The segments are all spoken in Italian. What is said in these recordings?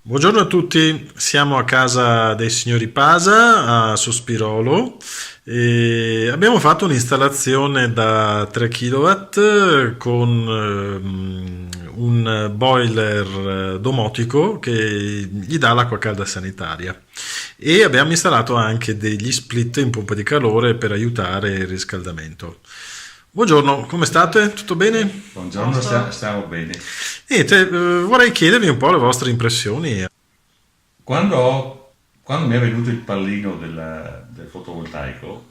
Buongiorno a tutti, siamo a casa dei signori Pasa a Sospirolo e abbiamo fatto un'installazione da 3 kW con un boiler domotico che gli dà l'acqua calda sanitaria e abbiamo installato anche degli split in pompa di calore per aiutare il riscaldamento. Buongiorno, come state? Tutto bene? Buongiorno, stiamo bene. Niente, vorrei chiedervi un po' le vostre impressioni. Quando mi è venuto il pallino del fotovoltaico,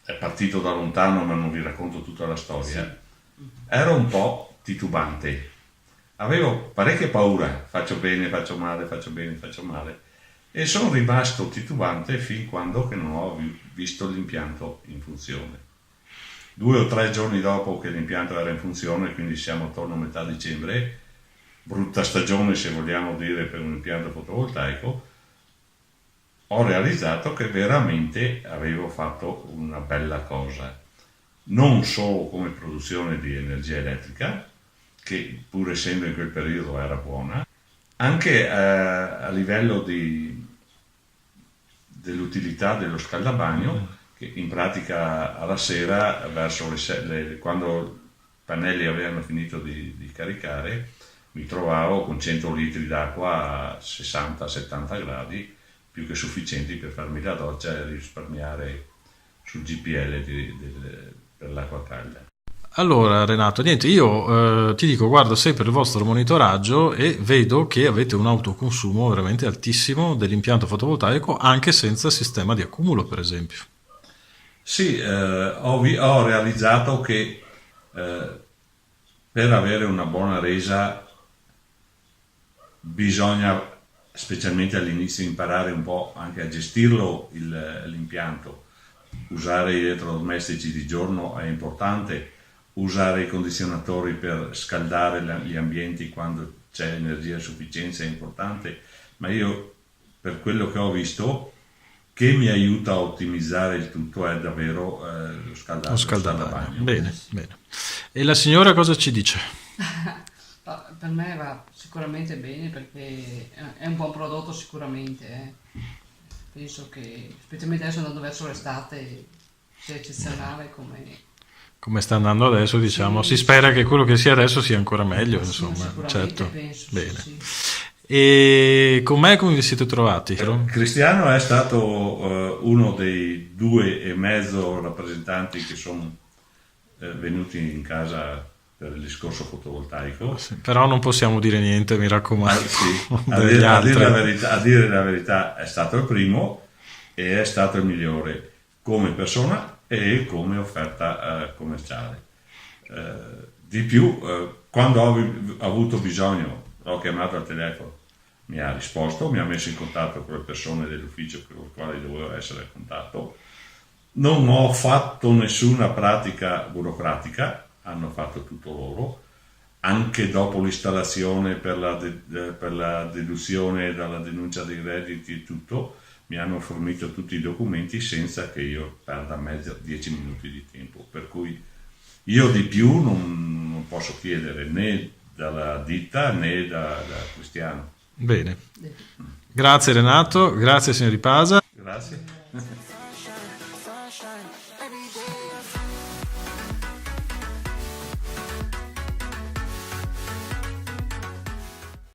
è partito da lontano, ma non vi racconto tutta la storia, ero un po' titubante. Avevo parecchia paura, faccio bene, faccio male, faccio bene, faccio male. E sono rimasto titubante fin quando che non ho visto l'impianto in funzione. 2 o 3 giorni dopo che l'impianto era in funzione, quindi siamo attorno a metà dicembre, brutta stagione se vogliamo dire per un impianto fotovoltaico, ho realizzato che veramente avevo fatto una bella cosa, non solo come produzione di energia elettrica, che pur essendo in quel periodo era buona, anche a livello dell'utilità dello scaldabagno, che in pratica alla sera, verso quando i pannelli avevano finito di caricare, mi trovavo con 100 litri d'acqua a 60-70 gradi, più che sufficienti per farmi la doccia e risparmiare sul GPL per l'acqua calda. Allora Renato, niente, io ti dico, guardo sempre il vostro monitoraggio e vedo che avete un autoconsumo veramente altissimo dell'impianto fotovoltaico anche senza sistema di accumulo, per esempio. Sì, ho realizzato che per avere una buona resa bisogna, specialmente all'inizio, imparare un po' anche a gestirlo l'impianto. Usare gli elettrodomestici di giorno è importante, usare i condizionatori per scaldare gli ambienti quando c'è energia a sufficienza è importante, ma io, per quello che ho visto, che mi aiuta a ottimizzare il tutto è davvero lo scaldabagno. Bene, bene. E la signora cosa ci dice? Per me va sicuramente bene perché è un buon prodotto sicuramente. Penso che, specialmente adesso andando verso l'estate, sia eccezionale come sta andando adesso, diciamo. Sì, Si spera sì. che quello che sia adesso sia ancora meglio, Sì, insomma, sicuramente certo. penso, Bene. sì. E con me come vi siete trovati? Cristiano è stato uno dei 2,5 rappresentanti che sono venuti in casa per il discorso fotovoltaico. Sì, però non possiamo dire niente, mi raccomando. Sì, degli altri. a dire la verità è stato il primo e è stato il migliore come persona e come offerta commerciale. Di più, quando ho avuto bisogno, l'ho chiamato al telefono, mi ha risposto, mi ha messo in contatto con le persone dell'ufficio con le quali dovevo essere a contatto. Non ho fatto nessuna pratica burocratica, hanno fatto tutto loro, anche dopo l'installazione per la deduzione dalla denuncia dei redditi e tutto, mi hanno fornito tutti i documenti senza che io perda 10 minuti di tempo, per cui io di più non posso chiedere né dalla ditta né da Cristiano. Bene. Grazie Renato, grazie signori Pasa. Grazie.